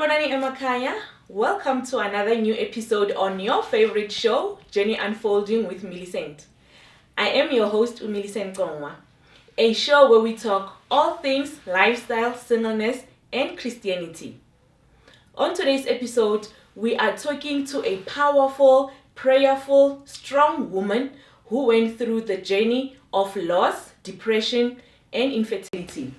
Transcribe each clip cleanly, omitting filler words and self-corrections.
Sanibonani Emakaya. Welcome to another new episode on your favorite show, Journey Unfolding with Millicent. I am your host, Millicent Kongwa, a show where we talk all things lifestyle, singleness, and Christianity. On today's episode, we are talking to a powerful, prayerful, strong woman who went through the journey of loss, depression, and infertility.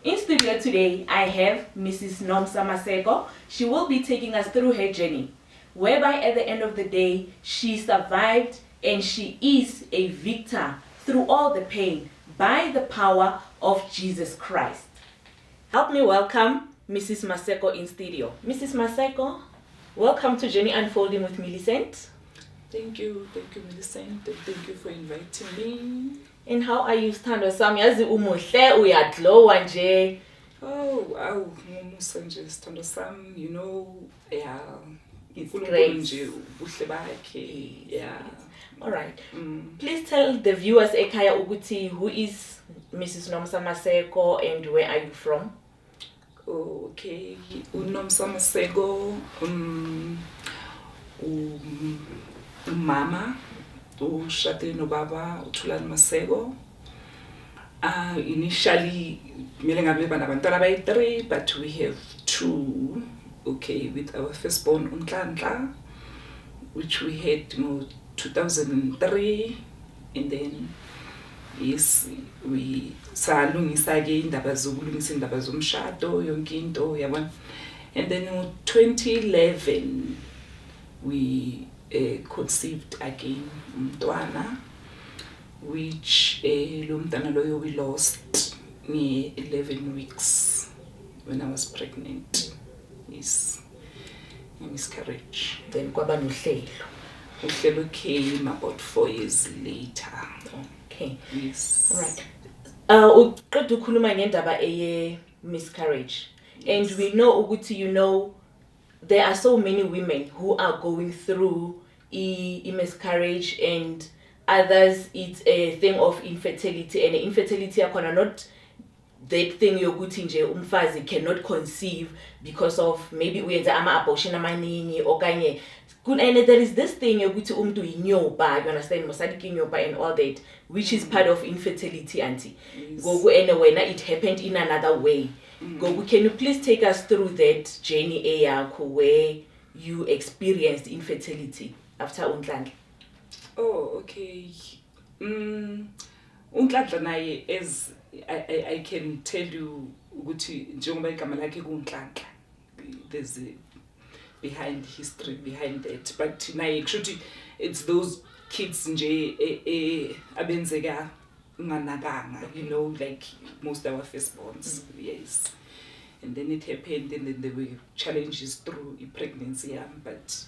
In studio today, I have Mrs. Nomsa Maseko. She will be taking us through her journey, whereby at the end of the day, she survived and she is a victor through all the pain by the power of Jesus Christ. Help me welcome Mrs. Maseko in studio. Mrs. Maseko, welcome to Journey Unfolding with Millicent. Thank you, Millicent, and thank you for inviting me. And how are you, Stando Sam? Yazi umuhle uyaglowa nje. Oh, ngumusa nje Stando Sam, you know, yeah. It's great. Yeah. All right. Please tell the viewers ekhaya ukuthi who is Mrs. Nomsa Maseko and where are you from? Okay, Nomsa Maseko, mama, ushade nobaba uThulani Maseko. Initially, mele ngabe banabantwana abayi-3, but we have 2. Okay, with our firstborn uNhlanhla, which we had in 2003, and then yes, we salungisa ke indaba zokulungisa indaba zomshado yonke into yabona. And then in 2011 we conceived again umntwana, which lo mntwana loyo we lost near 11 weeks when I was pregnant. Yes, miscarriage. Then kwaba nohlelo. Uhlelo came about 4 years later. Okay. Yes. All right. Uqeda ukukhuluma ngendaba eye miscarriage. Yes. And we know ukuthi, you know, there are so many women who are going through a miscarriage, and others it's a thing of infertility, and infertility yakhona not that thing yokuthi nje umfazi cannot conceive because of maybe uyenza ama-abortion amaningi okanye. And there is this thing yokuthi umuntu inyoba, you understand, mosadiki inyoba and all that, which is part of infertility, auntie. Gogo anyway, now it happened in another way. Gogo, can you please take us through that journey yakho where you experienced infertility after uNhlanhla? Oh, okay. uNhlanhla naye, as I can tell you ukuthi njengoba igama lakhe kuNhlanhla, there's a behind history behind that, but naye kushuthi it's those kids nje abenzeka unganakanga, you know, like most of our firstborns. Yes. And then it happened, and then there were challenges through pregnancy, but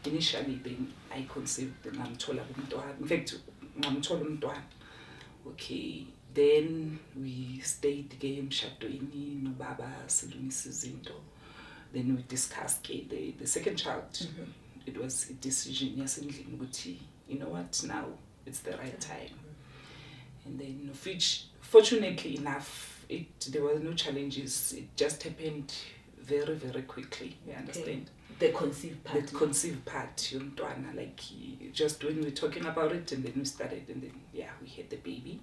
initially then I conceived and ngamthola umntwana. In fact, ngamthola umntwana. Okay, then we stayed ke emshadweni nobaba silungisa izinto. Then we discussed the second child. It was a decision yasendlini ukuthi, you know what, now it's the right time. And then which fortunately enough, there were no challenges. It just happened very, very quickly. You understand? The conceived part. The conceived part, yomntwana, like just when we were talking about it, and then we started, and then yeah, we had the baby.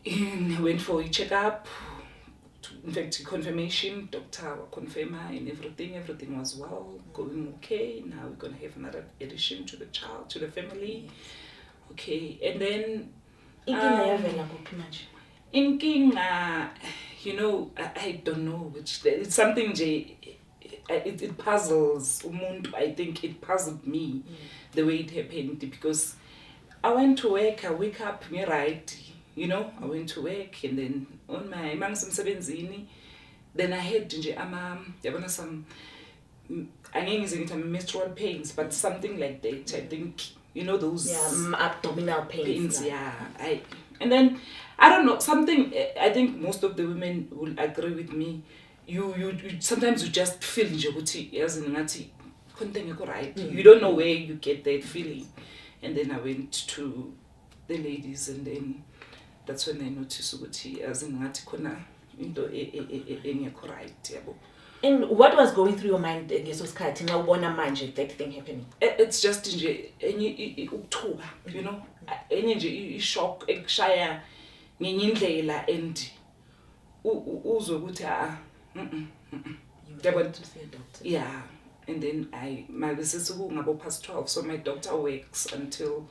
And went for a checkup. In fact, confirmation, doctor confirmed, and everything was well, going okay. Now we're gonna have another addition to the child, to the family. Okay, and then inkinga, you know, I don't know which. It's something it puzzles umuntu. I think it puzzled me the way it happened, because I went to work, I wake up, me right. You know, I went to work, and then on my mangisemsebenzini, then I had yabona some menstrual pains, but something like that. I think, you know, those abdominal pains. And then I don't know, something. I think most of the women will agree with me. You sometimes you just feel nje as in ngathi konke ngekho right. You don't know where you get that feeling. And then I went to the ladies, and then that's when I noticed ukuthi as in ngathi khona into engekho right yabo. And what was going through your mind ngeso sikhathi na ubona manje that thing happening? It's just nje enye ukuthuka, you know, enye nje ishock ekushaya ngenye indlela and uzwe ukuthi You went to see a doctor. yeah. And then my besisiku ngabo past 12, so my doctor works until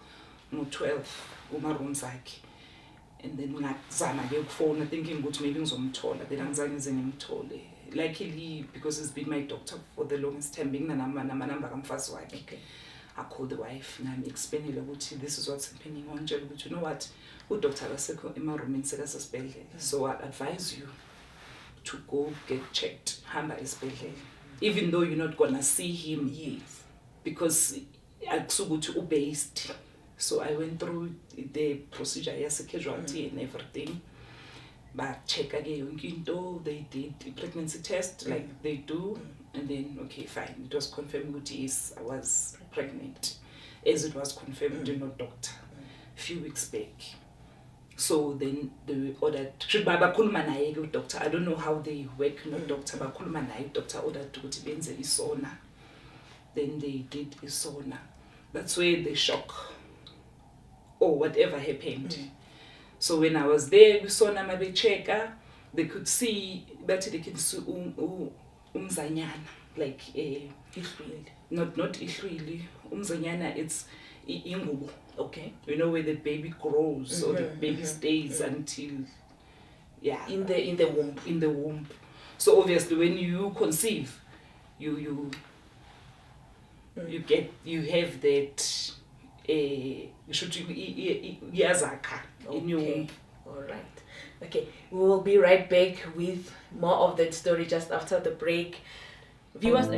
12 umaroom zakhe. And then ngazama ke ukufona thinking ukuthi maybe ngizomthola, then angizange ngize ngimthole. Luckily, because he's been my doctor for the longest time, being namanamba kamfazi wakhe. Okay. I called the wife and I'm explaining ukuthi this is what's happening on jail, but you know what, udoctor akasekho emaroomini sekasesibhedlela, so I advise you to go get checked, hamba esibhedlela, even though you're not gonna see him, Yes. because akusukuthi based. So I went through the procedure as a casualty and everything. But check again, they did a pregnancy test like they do, and then okay, fine. It was confirmed that yes, I was pregnant, as it was confirmed in a doctor a few weeks back. So then they ordered doctor. I don't know how they work, no doctor, but doctor ordered to benze isona. Then they did isona. That's where the shock or whatever happened. So when I was there, we saw Namabe checker, they could see, but they can see umzanyana, like not ihlwili. Umzanyana, it's ingubo. Okay. You know where the baby grows or the baby stays until in the womb. In the womb. So obviously when you conceive, you have that yazaka in your womb. All right. Okay, we will be right back with more of that story just after the break. Viewers.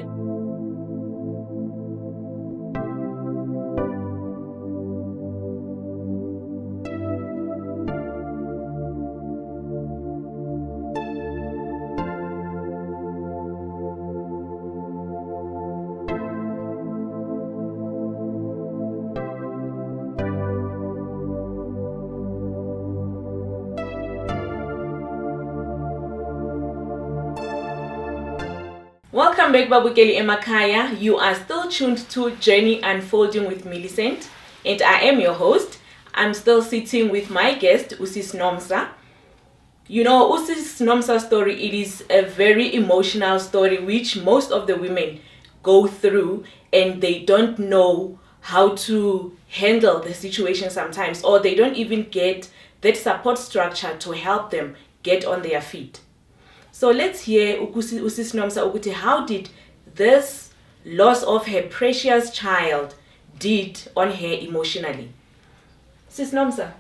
Welcome back, Babukeli Emakaya. You are still tuned to Journey Unfolding with Millicent, and I am your host. I'm still sitting with my guest, Usis Nomsa. You know, Usis Nomsa's story, it is a very emotional story which most of the women go through, and they don't know how to handle the situation sometimes, or they don't even get that support structure to help them get on their feet. So let's hear Usis Nomsa ukuthi how did this loss of her precious child did on her emotionally. Sis Nomsa,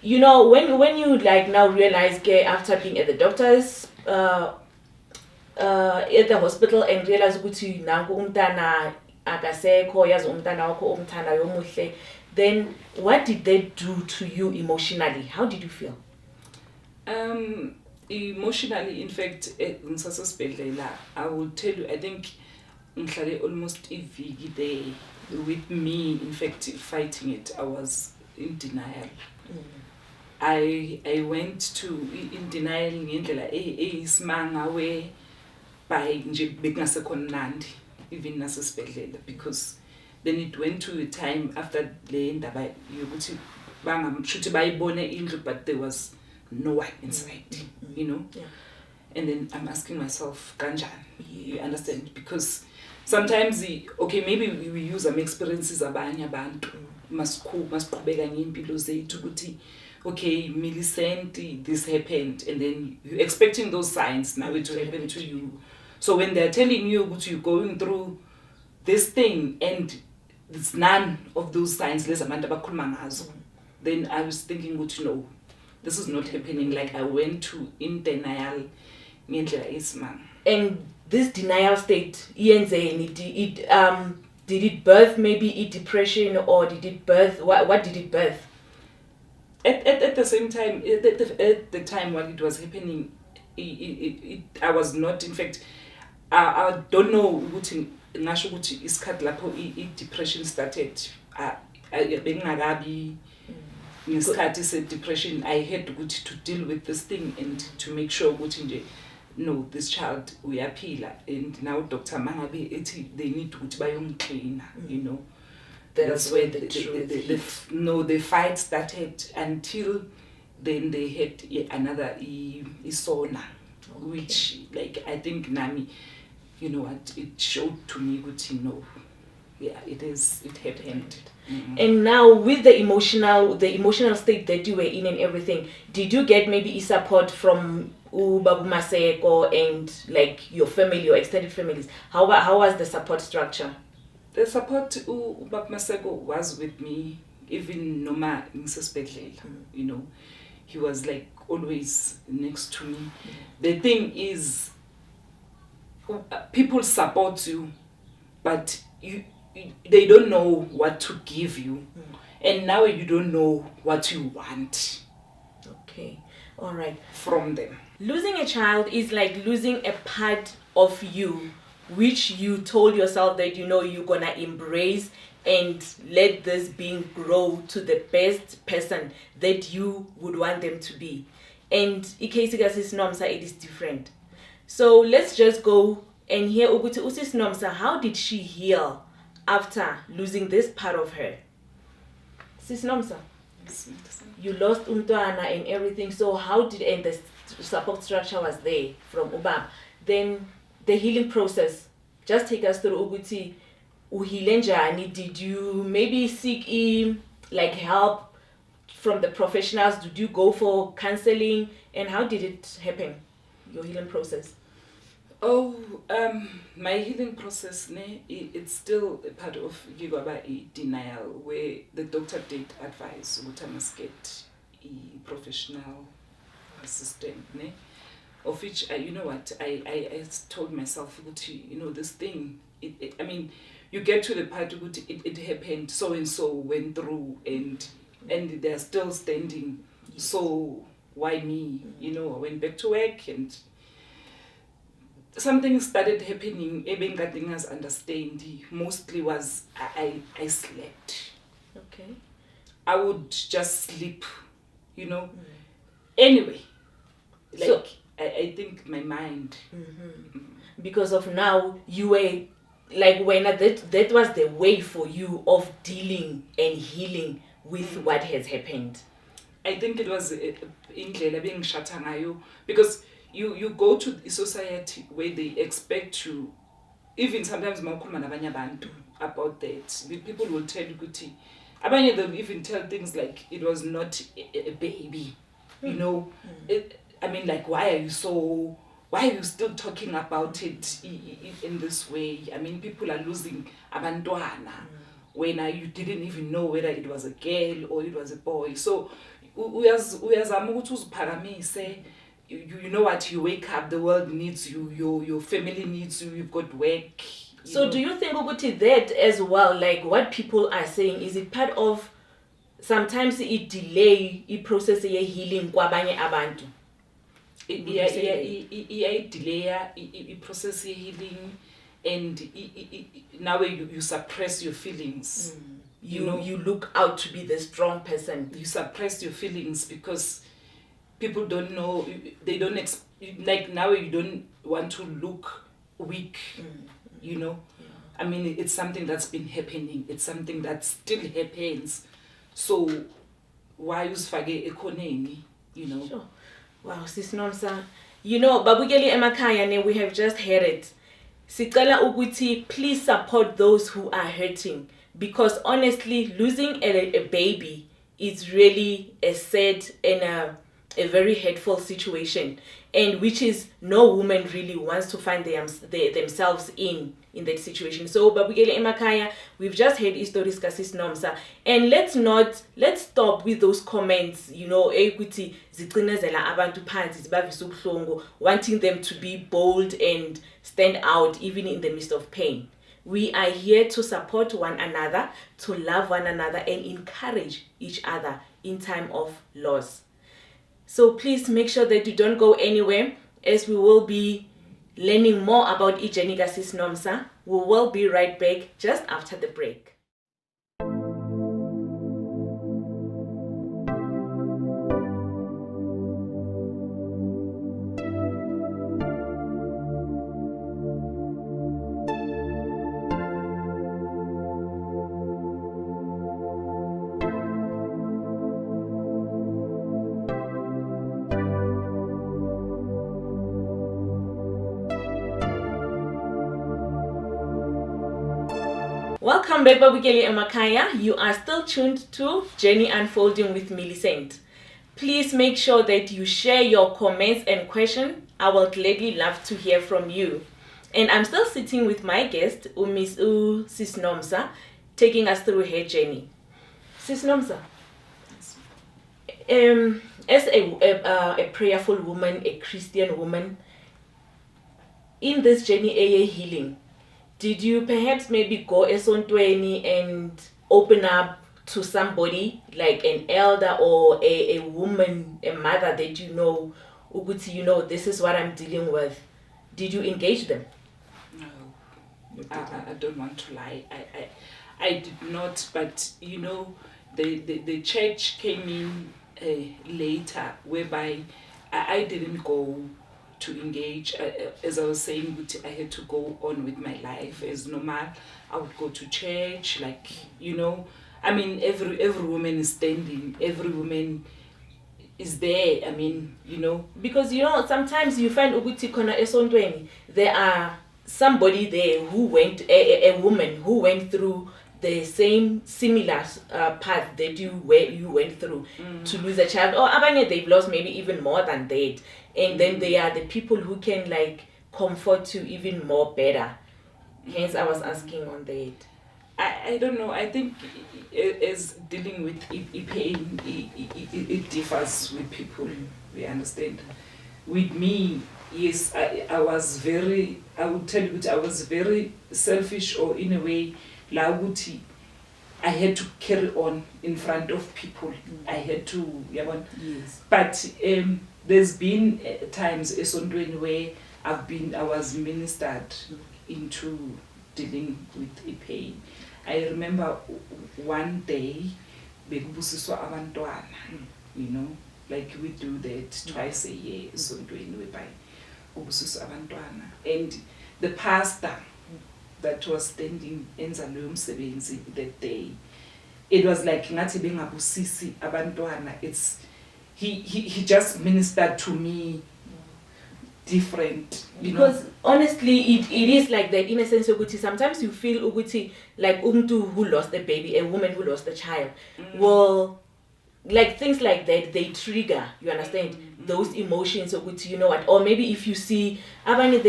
you know, when you like now realize after being at the doctor's at the hospital and realize ukuthi nangu umntana akasekho yazi umntana wakho umntana yomuhle, then what did they do to you emotionally? How did you feel? Emotionally, in fact, I will tell you, I think ngihlale almost a week there with me, in fact, fighting it. I was in denial. I went to in denial ngendlela eyisimanga where by nje bekungasekhona nandi even nasesibhedlela, because then it went to a time after le ndaba yokuthi bangamshuthi bayibone indlu but there was no one inside, you know. Yeah. And then I'm asking myself, kanjani? You understand? Because sometimes maybe we use some experiences abanye abantu masiqhubeka ngempilo zethu ukuthi okay, Millicent, this happened, and then you're expecting those signs now it will happen to you. So when they're telling you that you're going through this thing and it's none of those signs, then I was thinking, no, this is not happening. Like I went to in denial. And this denial state, did it birth maybe depression, or did it birth what did it birth? At the same time, at the time while it was happening, I was not, in fact, I don't know ukuthi ngasho ukuthi isikhathi lapho depression started. Bengakabi ngesikhathi se depression. I had to deal with this thing and to make sure ukuthi nje no, this child uyaphila, and now Dr. Mangabe they need to clean, you know. That's where the fight started, until then they had another isona, which like I think Nami, you know what, it showed to me good, you know, yeah, it happened. Mm-hmm. And now with the emotional state that you were in and everything, did you get maybe support from Babu Maseko and like your family, your extended families? How was the support structure? The support Babu Maseko was with me, even Noma Maseko, you know, he was like always next to me. The thing is, people support you, but they don't know what to give you, and now you don't know what you want. Okay, all right. From them. Losing a child is like losing a part of you, which you told yourself that you know you're gonna embrace and let this being grow to the best person that you would want them to be. And Sis Nomsa, it is different. So let's just go and hear Uguti Usis Nomsa, how did she heal after losing this part of her? Sis Nomsa, you lost Umtuana and everything, so how did, and the support structure was there from Ubab. Then the healing process, just take us through Uguti. Uhilenjani, did you maybe seek like help from the professionals? Did you go for counseling, and how did it happen, your healing process? Oh, my healing process, it's still a part of denial, where the doctor did advise that I must get a professional assistant, of which you know what, I told myself, you know, this thing, I mean, you get to the part of it happened, so and so went through, and they're still standing, so why me? You know, I went back to work, and something started happening. Even Gatinga's understanding mostly was I slept. Okay. I would just sleep, you know. Anyway, like so, I think my mind. Because of now, you were like when that was the way for you of dealing and healing with what has happened. I think it was indlela bengishatha because you go to a society where they expect you, even sometimes mawukhuluma nabanye abantu about that, people will tell you ukuthi abanye, they'll even tell things like it was not a baby, you know. I mean, like, why are you still talking about it in this way? I mean, people are losing abantwana when you didn't even know whether it was a girl or it was a boy. So uyazama ukuthi uziphakamise. You know what, you wake up, the world needs you, your family needs you, you've got work. So do you think Uguti that as well, like what people are saying, is it part of sometimes it delay the process of healing kwabanye abantu? Delay the process of healing, and now you suppress your feelings. You look out to be the strong person. You suppress your feelings because people don't know, they don't like now you don't want to look weak, you know. I mean, it's something that's been happening, it's something that still happens, so why usifake ekhoneni, you know. Sure. Wow, Sis Nomsa, you know, babukeli emakhaya, we have just heard it. Sicela ukuthi, please support those who are hurting, because honestly, losing a baby is really a sad and a very hurtful situation, and which is no woman really wants to find themselves in that situation. So babukeli emakhaya, we've just heard stories ka Sis Nomsa, and let's stop with those comments, you know, ukuthi zicinezela abantu phansi zibavisa ubuhlungu, wanting them to be bold and stand out even in the midst of pain. We are here to support one another, to love one another, and encourage each other in time of loss. So please make sure that you don't go anywhere, as we will be learning more about journey ka Sis Nomsa. We will be right back just after the break. Welcome back, Babukeli Emakaya. You are still tuned to Journey Unfolding with Millicent. Please make sure that you share your comments and questions. I will gladly love to hear from you. And I'm still sitting with my guest, Miss Sis Nomsa, taking us through her journey. Sis Nomsa, as a prayerful woman, a Christian woman, in this journey, AA healing, did you perhaps maybe go esontweni and open up to somebody like an elder or a woman, a mother that you know, this is what I'm dealing with? Did you engage them? No, I don't want to lie. I did not, but the church came in later, whereby I didn't go to engage. As I was saying, I had to go on with my life as normal. I would go to church, every woman is standing, every woman is there. Because sometimes you find ukuthi khona esontweni there are somebody there who went a woman who went through the same similar path that you went through to lose a child, or abanye they've lost maybe even more than that, and then they are the people who can comfort you even more better. Hence I was asking on that. I don't know. I think as dealing with pain, it differs with people. We understand. With me, yes, I was very, I would tell you that I was very selfish, or in a way, lauguti. I had to carry on in front of people. I had to, yes. But there's been times where I was ministered into dealing with pain. I remember one day, bekubusiswa abantwana, like we do that twice a year, whereby ubusiswa abantwana. And the pastor that was standing enza loyo msebenzi that day, it was like ngathi bengabusisi abantwana. He just ministered to me different, because honestly it is like that, in a sense ukuthi sometimes you feel ukuthi like umuntu who lost a baby, a woman who lost a child, well, like things like that, they trigger, you understand, those emotions ukuthi or maybe if you see abanye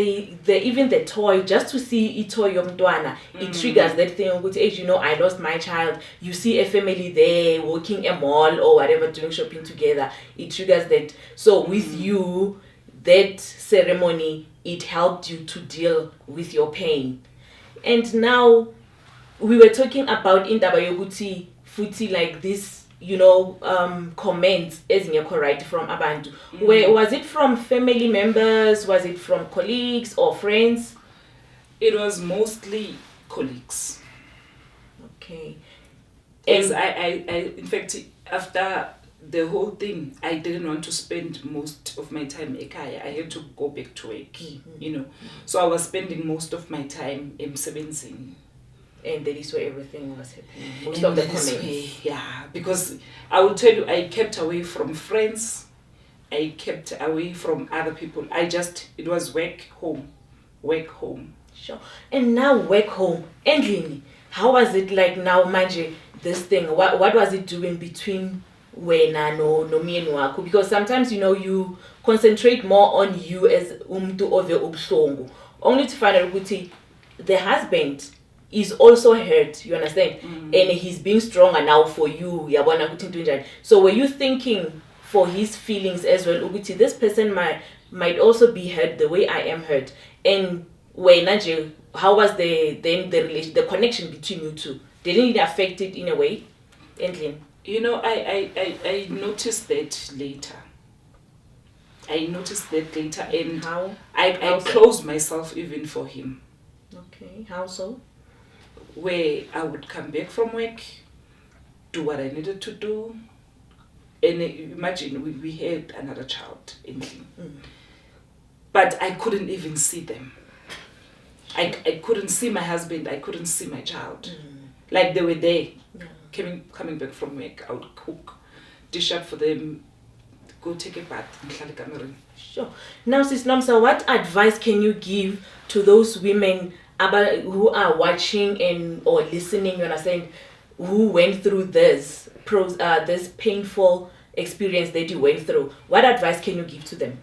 they even the toy, just to see itoy yomntwana, it triggers that thing ukuthi I lost my child. You see a family there walking a mall or whatever, doing shopping together, it triggers that. So with you, that ceremony, it helped you to deal with your pain. And now we were talking about indaba yokuthi futhi like this comments ezingekho right from abantu. Where was it from family members? Was it from colleagues or friends? It was mostly colleagues. Okay. As I in fact, after the whole thing, I didn't want to spend most of my time ekaya. I had to go back to work, So I was spending most of my time emsebenzini. And that is where everything was happening. Most of the comments. Yeah, because I will tell you, I kept away from friends. I kept away from other people. It was work, home. Sure. And now work, home. Endlini, how was it like now, manje, this thing? What was it doing between wena no myeni wakho? Because sometimes, you concentrate more on you as umuntu ove ubuhlungu. Only to find out ukuthi the husband is also hurt, you understand? And he's being stronger now for you. So were you thinking for his feelings as well? This person might also be hurt the way I am hurt. And how was the connection between you two? Didn't it affect it in a way? Endlin? I noticed that later. And how? I closed myself even for him. Okay, how so? Where I would come back from work, do what I needed to do, and imagine we had another child in him. But I couldn't even see them. I couldn't see my husband, I couldn't see my child. Like they were there, coming back from work. I would cook, dish up for them, go take a bath, Sure. Now, Sis Nomsa, what advice can you give to those women who are watching and or listening, you understand, who went through this painful experience that you went through, what advice can you give to them?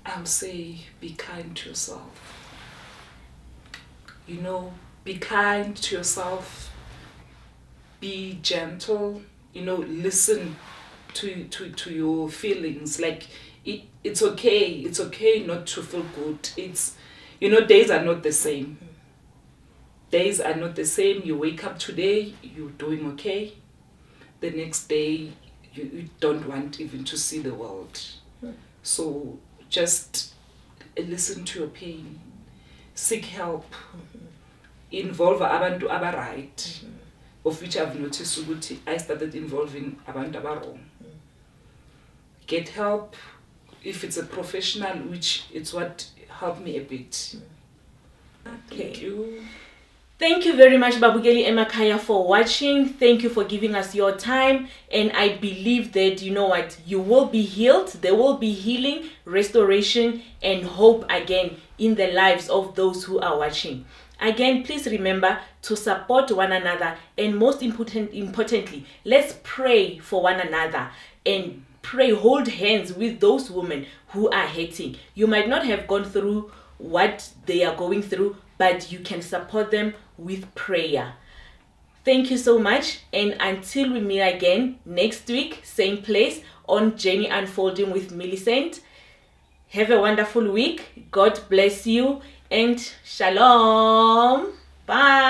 I'll say be kind to yourself. Be kind to yourself. Be gentle. Listen to your feelings. Like it's okay. It's okay not to feel good. It's days are not the same. Days are not the same. You wake up today, you're doing okay. The next day, you don't want even to see the world. So just listen to your pain. Seek help. Involve abantu right, of which I've noticed ukuthi I started involving abantu wrong. Get help if it's a professional, which it's what helped me a bit. Thank you. Thank you very much, Babukeli Emakaya, for watching. Thank you for giving us your time. And I believe that, you will be healed. There will be healing, restoration, and hope again in the lives of those who are watching. Again, please remember to support one another. And most importantly, let's pray for one another. And pray, hold hands with those women who are hurting. You might not have gone through what they are going through, but you can support them with prayer. Thank you so much, and until we meet again next week, same place on Journey Unfolding with Millicent. Have a wonderful week. God bless you, and shalom. Bye.